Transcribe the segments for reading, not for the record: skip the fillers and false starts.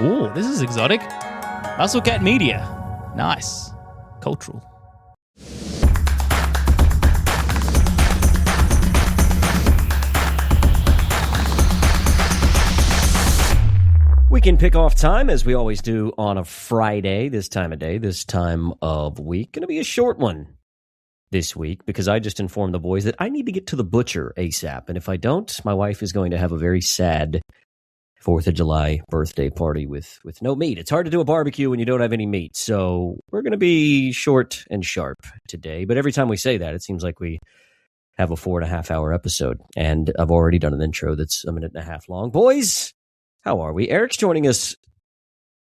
Ooh, this is exotic. Muscle Cat Media. Nice. Cultural. Weekend Pickoff time, as we always do on a Friday, this time of day, this time of week. Going to be a short one this week because I just informed the boys that I need to get to the butcher ASAP. And if I don't, my wife is going to have a very sad 4th of July birthday party with no meat. It's hard to do a barbecue when you don't have any meat. So we're going to be short and sharp today. But every time we say that, it seems like we have a 4.5-hour episode. And I've already done an intro that's 1.5 minutes long. Boys, how are we? Eric's joining us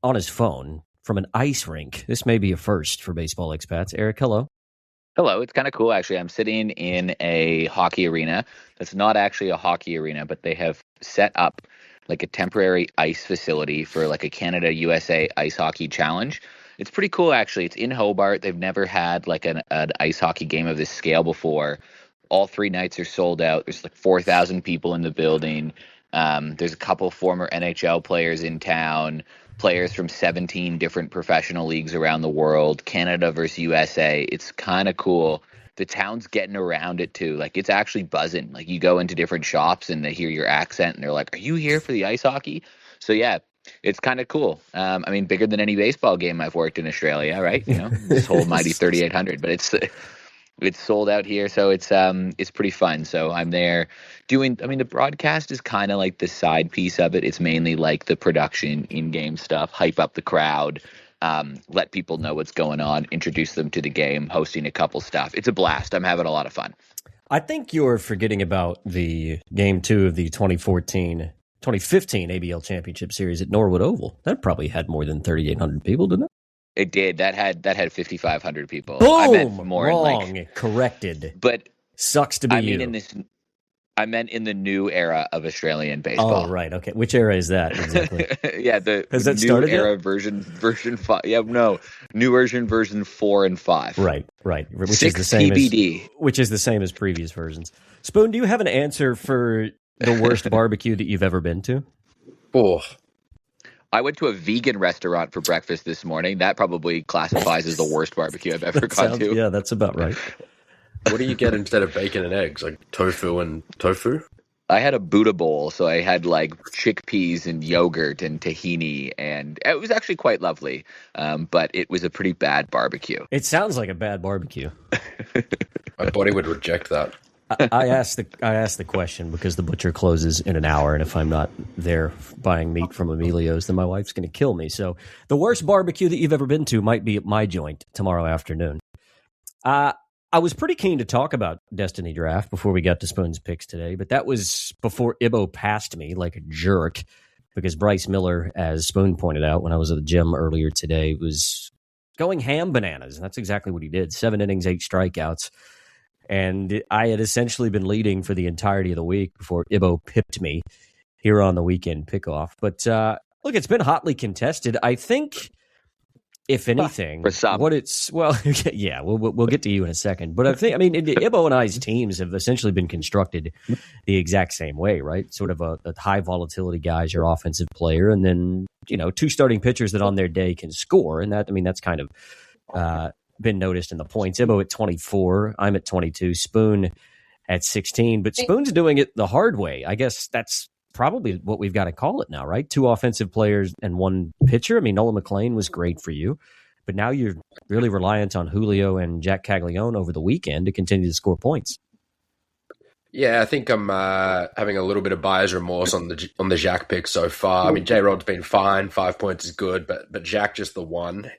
on his phone from an ice rink. This may be a first for baseball expats. Eric, hello. Hello. It's kind of cool, actually. I'm sitting in a hockey arena. That's not actually a hockey arena, but they have set up like a temporary ice facility for like a Canada-USA ice hockey challenge. It's pretty cool, actually. It's in Hobart. They've never had like an ice hockey game of this scale before. All 3 nights are sold out. There's like 4,000 people in the building. There's a couple former NHL players in town, players from 17 different professional leagues around the world, Canada versus USA. It's kind of cool. The town's getting around it too. Like, it's actually buzzing. Like, you go into different shops and they hear your accent and they're like, "Are you here for the ice hockey?" So yeah, it's kind of cool. I mean, bigger than any baseball game I've worked in Australia, right? You know, this whole mighty 3,800, but it's sold out here, so it's pretty fun. So I'm there doing. I mean, the broadcast is kind of like the side piece of it. It's mainly like the production, in-game stuff, hype up the crowd, let people know what's going on, introduce them to the game, hosting a couple stuff. It's a blast. I'm having a lot of fun. I think you're forgetting about the Game 2 of the 2015 ABL Championship Series at Norwood Oval. That probably had more than 3,800 people, didn't it? It did. That had 5,500 people. Boom! I meant more Wrong. Corrected. But sucks to be you. I meant in the new era of Australian baseball. Oh, right. Okay. Which era is that exactly? Yeah, the Has that new started era yet? version 5. Yeah, no, new version 4 and 5. Right. Which 6 is the same TBD. Which is the same as previous versions. Spoon, do you have an answer for the worst barbecue that you've ever been to? Oh, I went to a vegan restaurant for breakfast this morning. That probably classifies as the worst barbecue I've ever gone to. Yeah, that's about right. what do you get instead of bacon and eggs? Like tofu and tofu? I had a Buddha bowl, so I had like chickpeas and yogurt and tahini, and it was actually quite lovely. But it was a pretty bad barbecue. It sounds like a bad barbecue. My body would reject that. I asked the question because the butcher closes in an hour, and if I'm not there buying meat from Emilio's, then my wife's going to kill me. So the worst barbecue that you've ever been to might be at my joint tomorrow afternoon. I was pretty keen to talk about Destiny Draft before we got to Spoon's picks today, but that was before Ibbo passed me like a jerk because Bryce Miller, as Spoon pointed out when I was at the gym earlier today, was going ham bananas. And that's exactly what he did. 7 innings, 8 strikeouts. And I had essentially been leading for the entirety of the week before Ibbo pipped me here on the Weekend Pickoff. But look, it's been hotly contested. I think, if anything, yeah, we'll get to you in a second. But I mean, Ibbo and I's teams have essentially been constructed the exact same way, right? Sort of a high volatility guy's your offensive player, and then 2 starting pitchers that on their day can score, and that's kind of been noticed in the points. Ibbo at 24, I'm at 22, Spoon at 16, but Spoon's doing it the hard way. I guess that's probably what we've got to call it now, right? 2 offensive players and 1 pitcher. I mean, Nolan McLean was great for you, but now you're really reliant on Julio and Jack Caglione over the weekend to continue to score points. Yeah, I think I'm having a little bit of buyer's remorse on the Jack pick so far. I mean, J-Rod's been fine. 5 points is good, but Jack just the one.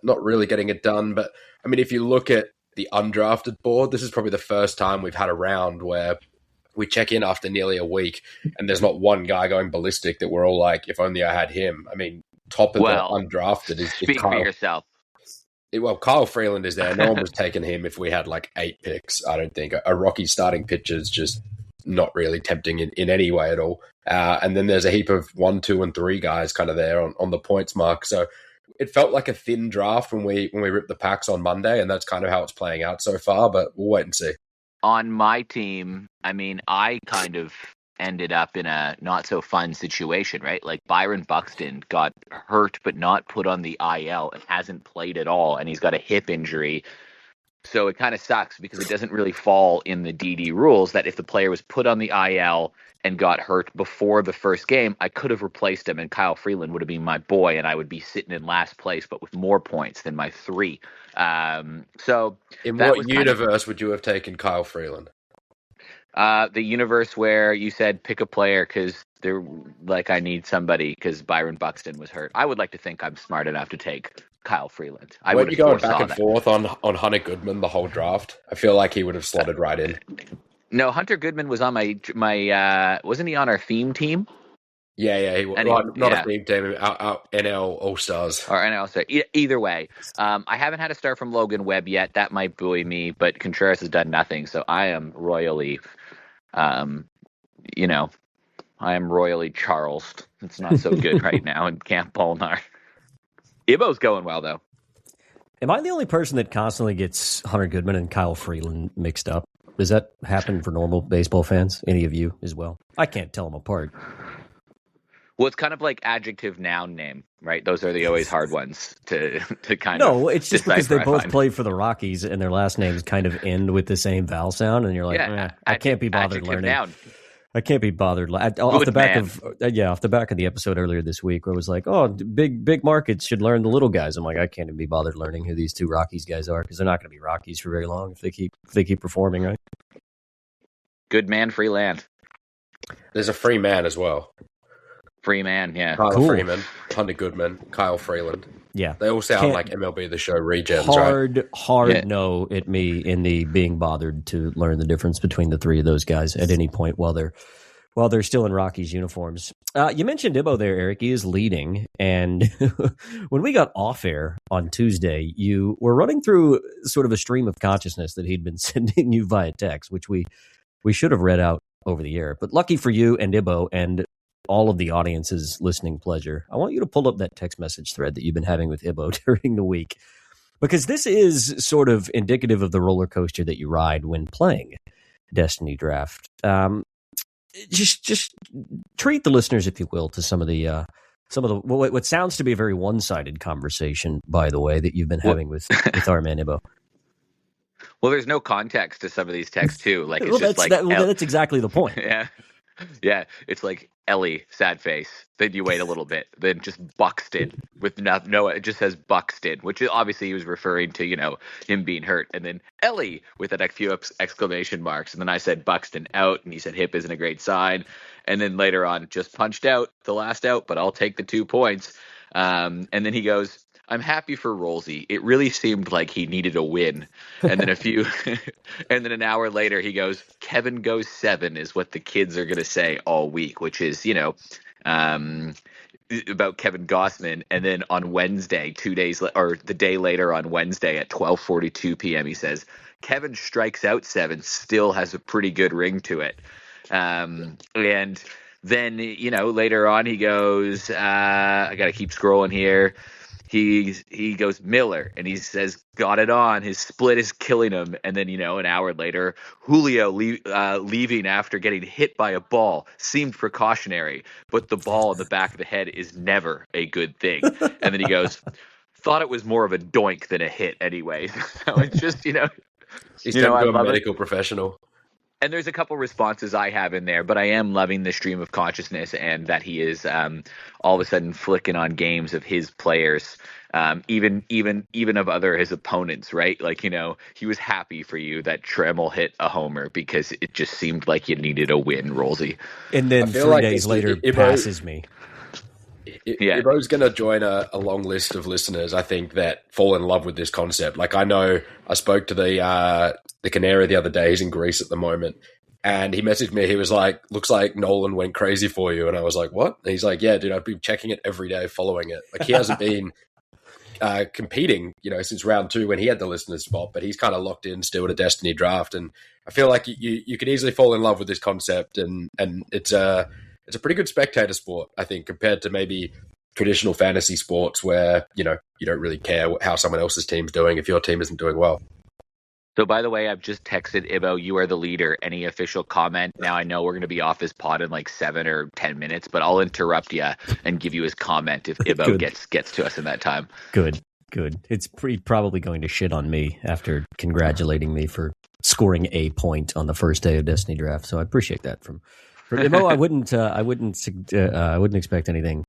Not really getting it done. But, I mean, if you look at the undrafted board, this is probably the first time we've had a round where we check in after nearly a week and there's not one guy going ballistic that we're all like, if only I had him. I mean, top of the undrafted is speak for yourself. Well, Kyle Freeland is there. No one was taking him if we had like 8 picks, I don't think. A Rocky starting pitcher is just not really tempting in any way at all. And then there's a heap of 1, 2, and 3 guys kind of there on the points mark. So it felt like a thin draft when we ripped the packs on Monday, and that's kind of how it's playing out so far, but we'll wait and see. On my team, I mean, I kind of ended up in a not so fun situation, right? Like Byron Buxton got hurt but not put on the IL and hasn't played at all, and he's got a hip injury. So it kind of sucks because it doesn't really fall in the DD rules that if the player was put on the IL and got hurt before the first game, I could have replaced him and Kyle Freeland would have been my boy and I would be sitting in last place, but with more points than my 3. So in what universe would you have taken Kyle Freeland? The universe where you said pick a player because they're like, I need somebody because Byron Buxton was hurt. I would like to think I'm smart enough to take Kyle Freeland. Weren't you going back and forth on Hunter Goodman the whole draft? I feel like he would have slotted right in. No, Hunter Goodman was on my wasn't he on our theme team? Yeah, he was not a theme team. Our NL All Stars or NL All Stars. Either way, I haven't had a start from Logan Webb yet. That might buoy me, but Contreras has done nothing, so I am royally, I am royally Charlesed. It's not so good right now in Camp Polnar. Ibbo's going well, though. Am I the only person that constantly gets Hunter Goodman and Kyle Freeland mixed up? Does that happen for normal baseball fans? Any of you as well? I can't tell them apart. Well, it's kind of like adjective, noun, name, right? Those are the always hard ones to kind of. No, it's just because they both play for the Rockies and their last names kind of end with the same vowel sound, and you're like, I can't be bothered learning. Noun. I can't be bothered. Off the back of the episode earlier this week, where it was like, oh, big markets should learn the little guys. I'm like, I can't even be bothered learning who these 2 Rockies guys are because they're not going to be Rockies for very long if they keep performing, right? Good man, free land. There's a free man as well. Free man, yeah. Kyle Freeman, Hunter Goodman, Kyle Freeland. Yeah. They all sound like MLB The Show regens, right? Hard no at me in the being bothered to learn the difference between the 3 of those guys at any point while they're still in Rockies uniforms. You mentioned Ibbo there, Eric. He is leading. And when we got off air on Tuesday, you were running through sort of a stream of consciousness that he'd been sending you via text, which we should have read out over the air. But lucky for you and Ibbo and all of the audience's listening pleasure, I want you to pull up that text message thread that you've been having with Ibbo during the week, because this is sort of indicative of the roller coaster that you ride when playing Destiny Draft. Just treat the listeners, if you will, to some of the what sounds to be a very one-sided conversation, by the way, that you've been having with our man Ibbo. Well, there's no context to some of these texts too. Like, it's that's exactly the point. Yeah, it's like Ellie, sad face. Then you wait a little bit. Then just Buxton with no. It just says Buxton, which obviously he was referring to, him being hurt. And then Ellie with a few exclamation marks. And then I said Buxton out, and he said hip isn't a great sign. And then later on, just punched out the last out, but I'll take the 2 points. And then he goes, I'm happy for Rolsey. It really seemed like he needed a win. And then and then an hour later he goes, Kevin goes 7 is what the kids are going to say all week, which is, about Kevin Gossman. And then on Wednesday, 2 days or the day later on Wednesday at 12:42 p.m. he says, Kevin strikes out 7 still has a pretty good ring to it. And then, later on he goes, I got to keep scrolling here. He goes Miller, and he says, got it on. His split is killing him. And then, an hour later, Julio leaving after getting hit by a ball seemed precautionary, but the ball in the back of the head is never a good thing. And then he goes, thought it was more of a doink than a hit anyway. So it's just, he's a medical professional. And there's a couple responses I have in there, but I am loving the stream of consciousness and that he is all of a sudden flicking on games of his players, even of his opponents, right? Like, he was happy for you that Tremmel hit a homer because it just seemed like you needed a win, Rolsey. And then 3 days later passes me. Ibbo's going to join a long list of listeners, I think, that fall in love with this concept. Like, I know I spoke to the Canary the other day. He's in Greece at the moment. And he messaged me. He was like, looks like Nolan went crazy for you. And I was like, what? And he's like, yeah, dude, I've been checking it every day, following it. Like, he hasn't been competing, since round 2 when he had the listener's spot, but he's kind of locked in still to Destiny Draft. And I feel like you could easily fall in love with this concept. And it's a pretty good spectator sport, I think, compared to maybe traditional fantasy sports where, you don't really care how someone else's team's doing if your team isn't doing well. So, by the way, I've just texted Ibbo, you are the leader. Any official comment? Now, I know we're going to be off his pod in like 7 or 10 minutes, but I'll interrupt you and give you his comment if Ibbo gets to us in that time. Good. It's probably going to shit on me after congratulating me for scoring a point on the first day of Destiny Draft. So I appreciate that from Ibbo. I wouldn't expect anything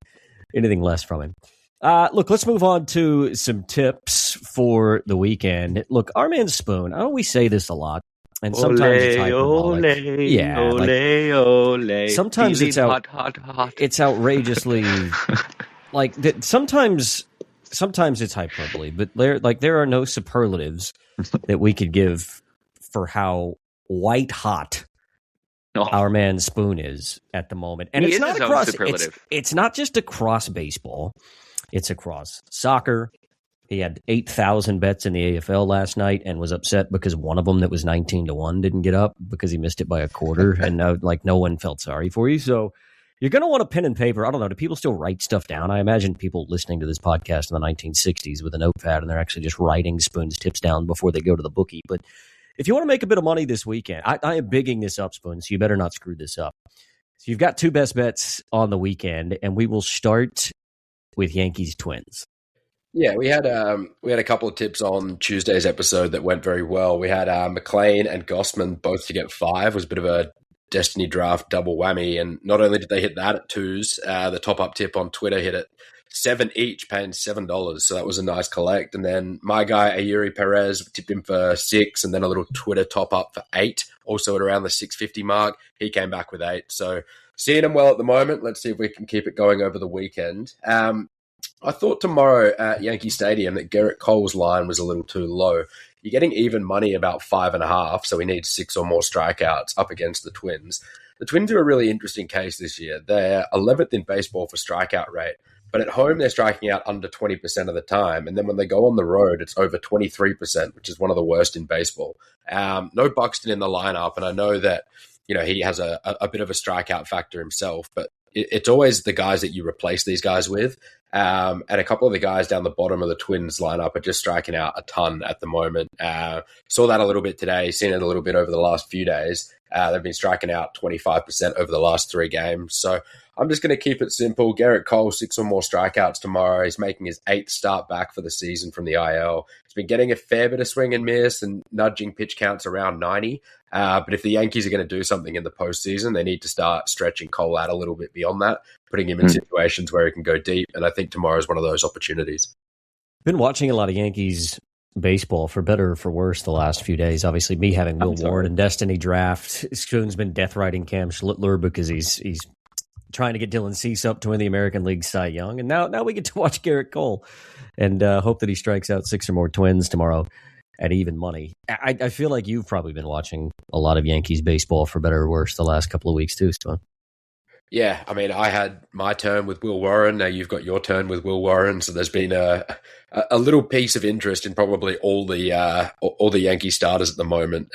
less from him. Look, let's move on to some tips for the weekend. Look, our man Spoon, I know we say this a lot, and sometimes it's hyperbolic. Sometimes it's hot. It's outrageously like sometimes it's hyperbole, but there are no superlatives that we could give for how white hot our man Spoon is at the moment. And it's not across it's not just across baseball. It's across soccer. He had 8,000 bets in the AFL last night and was upset because one of them that was 19-1 didn't get up because he missed it by a quarter. And no one felt sorry for you. So you're going to want a pen and paper. I don't know. Do people still write stuff down? I imagine people listening to this podcast in the 1960s with a notepad and they're actually just writing Spoon's tips down before they go to the bookie. But if you want to make a bit of money this weekend, I am bigging this up, Spoon, so you better not screw this up. So you've got two best bets on the weekend, and we will start with Yankees Twins. Yeah, we had a couple of tips on Tuesday's episode that went very well. We had McLean and Gossman both to get 5. It was a bit of a Destiny Draft double whammy, and not only did they hit that at 2s, the top-up tip on Twitter hit it 7 each, paying $7. So that was a nice collect. And then my guy Ayuri Perez tipped him for 6, and then a little Twitter top-up for 8, also at around the 650 mark. He came back with 8. So seeing him well at the moment. Let's see if we can keep it going over the weekend. I thought tomorrow at Yankee Stadium that Garrett Cole's line was a little too low. You're getting even money about 5.5, so we need 6 or more strikeouts up against the Twins. The Twins are a really interesting case this year. They're 11th in baseball for strikeout rate, but at home they're striking out under 20% of the time, and then when they go on the road, it's over 23%, which is one of the worst in baseball. No Buxton in the lineup, and I know that he has a bit of a strikeout factor himself, but it's always the guys that you replace these guys with. And a couple of the guys down the bottom of the Twins lineup are just striking out a ton at the moment. Saw that a little bit today, seen it a little bit over the last few days. They've been striking out 25% over the last 3 games. So I'm just going to keep it simple. Garrett Cole, 6 or more strikeouts tomorrow. He's making his 8th start back for the season from the IL. He's been getting a fair bit of swing and miss and nudging pitch counts around 90. But if the Yankees are going to do something in the postseason, they need to start stretching Cole out a little bit beyond that, putting him in situations where he can go deep. And I think tomorrow is one of those opportunities. Been watching a lot of Yankees baseball, for better or for worse, the last few days. Obviously, me having Will Warren and Destiny Draft. Spoon's been death riding Cam Schlittler because he's trying to get Dylan Cease up to win the American League Cy Young. And now we get to watch Garrett Cole and hope that he strikes out 6 or more Twins tomorrow at even money. I feel like you've probably been watching a lot of Yankees baseball, for better or worse, the last couple of weeks too, Spoon. Yeah, I mean, I had my turn with Will Warren. Now you've got your turn with Will Warren. So there's been a little piece of interest in probably all the Yankee starters at the moment.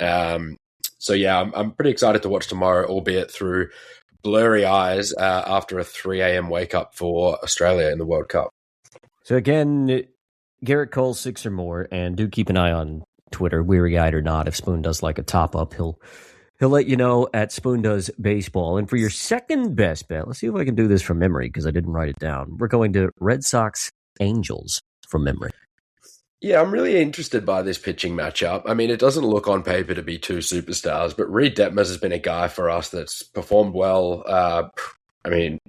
So yeah, I'm pretty excited to watch tomorrow, albeit through blurry eyes after a 3 a.m. wake up for Australia in the World Cup. So again, Garrett Cole 6 or more, and do keep an eye on Twitter, weary-eyed or not. If Spoon does like a top-up, he'll let you know at Spoon Does Baseball. And for your second best bet, let's see if I can do this from memory because I didn't write it down. We're going to Red Sox Angels from memory. Yeah, I'm really interested by this pitching matchup. I mean, it doesn't look on paper to be 2 superstars, but Reed Detmers has been a guy for us that's performed well,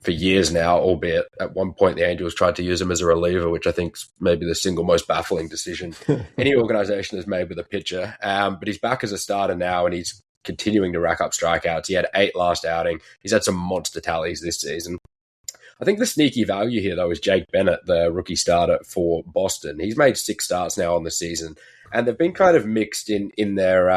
for years now, albeit at one point the Angels tried to use him as a reliever, which I think is maybe the single most baffling decision any organization has made with a pitcher. But he's back as a starter now, and he's continuing to rack up strikeouts. He had 8 last outing. He's had some monster tallies this season. I think the sneaky value here, though, is Jake Bennett, the rookie starter for Boston. He's made 6 starts now on the season, and they've been kind of mixed in their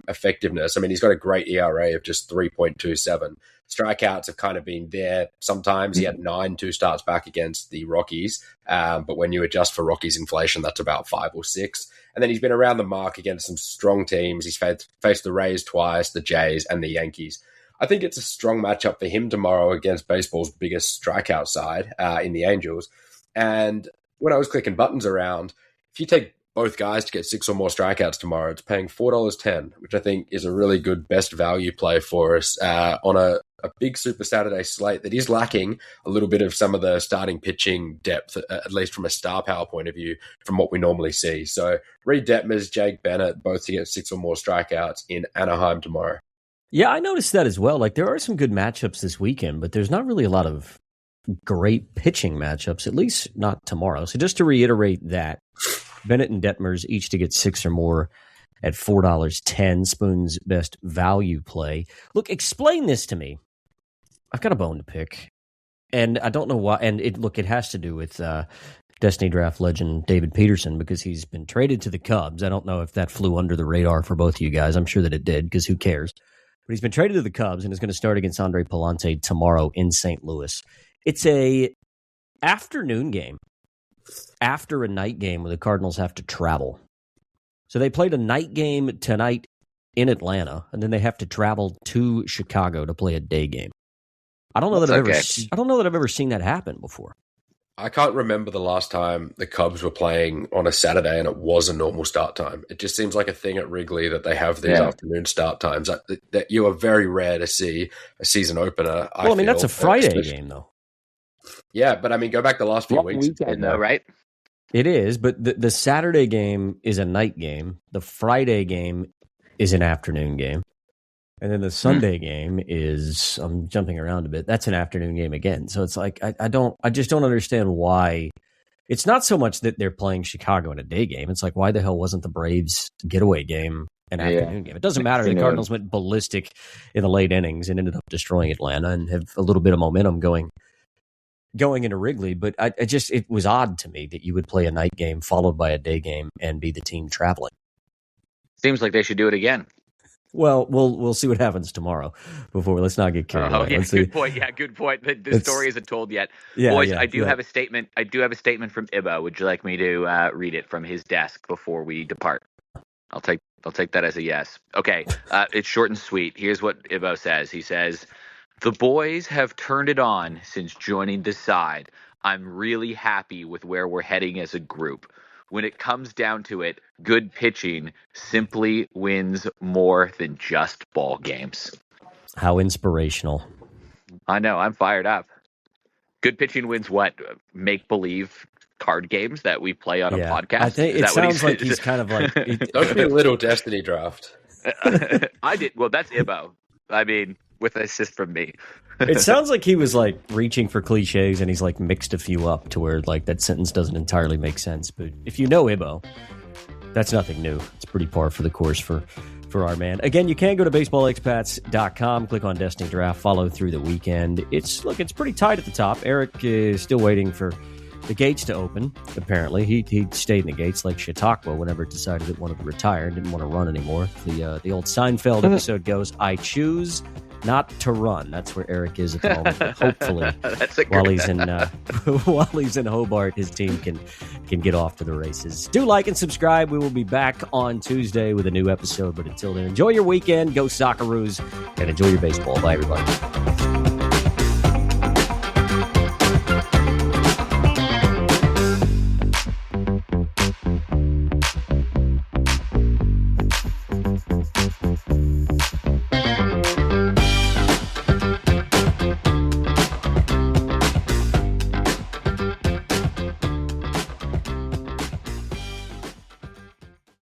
effectiveness. I mean, he's got a great ERA of just 3.27. Strikeouts have kind of been there. Sometimes he had 9 2 starts back against the Rockies, but when you adjust for Rockies inflation, that's about 5 or 6. And then he's been around the mark against some strong teams. He's faced the Rays twice, the Jays, and the Yankees. I think it's a strong matchup for him tomorrow against baseball's biggest strikeout side in the Angels. And when I was clicking buttons around, if you take both guys to get 6 or more strikeouts tomorrow. It's paying $4.10, which I think is a really good best value play for us on a big Super Saturday slate that is lacking a little bit of some of the starting pitching depth, at least from a star power point of view, from what we normally see. So Reed Detmers, Jake Bennett, both to get 6 or more strikeouts in Anaheim tomorrow. Yeah, I noticed that as well. Like, there are some good matchups this weekend, but there's not really a lot of great pitching matchups, at least not tomorrow. So just to reiterate that, Bennett and Detmers each to get 6 or more at $4.10, Spoon's best value play. Look, explain this to me. I've got a bone to pick, and I don't know why. And it has to do with Destiny Draft legend David Peterson, because he's been traded to the Cubs. I don't know if that flew under the radar for both of you guys. I'm sure that it did, because who cares? But he's been traded to the Cubs and is going to start against Andre Palante tomorrow in St. Louis. It's a afternoon game after a night game where the Cardinals have to travel. So they played a night game tonight in Atlanta, and then they have to travel to Chicago to play a day game. I don't know that I've ever seen that happen before. I can't remember the last time the Cubs were playing on a Saturday and it was a normal start time. It just seems like a thing at Wrigley that they have these afternoon start times. That you are very rare to see a season opener. Well, I mean, that's a Friday game, though. Yeah, but I mean, go back the last few weeks. Weekend, though, right? It is, but the Saturday game is a night game. The Friday game is an afternoon game. And then the Sunday game is, I'm jumping around a bit, that's an afternoon game again. So it's like, I just don't understand why. It's not so much that they're playing Chicago in a day game. It's like, why the hell wasn't the Braves getaway game an afternoon game? It doesn't matter. The Cardinals went ballistic in the late innings and ended up destroying Atlanta and have a little bit of momentum going into Wrigley. But it was odd to me that you would play a night game followed by a day game and be the team traveling. Seems like they should do it again. Well, we'll see what happens tomorrow. Let's not get carried away. Yeah, good point. Yeah, good point. The story isn't told yet. Boys, I do have a statement. I do have a statement from Ibbo. Would you like me to read it from his desk before we depart? I'll take that as a yes. Okay, it's short and sweet. Here's what Ibbo says. He says, "The boys have turned it on since joining the side. I'm really happy with where we're heading as a group. When it comes down to it, good pitching simply wins more than just ball games." How inspirational. I know. I'm fired up. Good pitching wins what? Make-believe card games that we play on a podcast? I think it sounds like he's kind of like... Don't be a little Destiny Draft. I did. Well, that's Ibbo. I mean, with an assist from me. It sounds like he was like reaching for cliches and he's like mixed a few up to where like that sentence doesn't entirely make sense. But if you know Ibbo, that's nothing new. It's pretty par for the course for our man. Again, you can go to baseballexpats.com, click on Destiny Draft, follow through the weekend. It's pretty tight at the top. Eric is still waiting for the gates to open, apparently. He stayed in the gates like Chautauqua whenever it decided it wanted to retire and didn't want to run anymore. The old Seinfeld episode goes, I choose not to run. That's where Eric is at the moment. But hopefully, while he's in Hobart, his team can get off to the races. Do like and subscribe. We will be back on Tuesday with a new episode. But until then, enjoy your weekend. Go Socceroos and enjoy your baseball. Bye, everybody.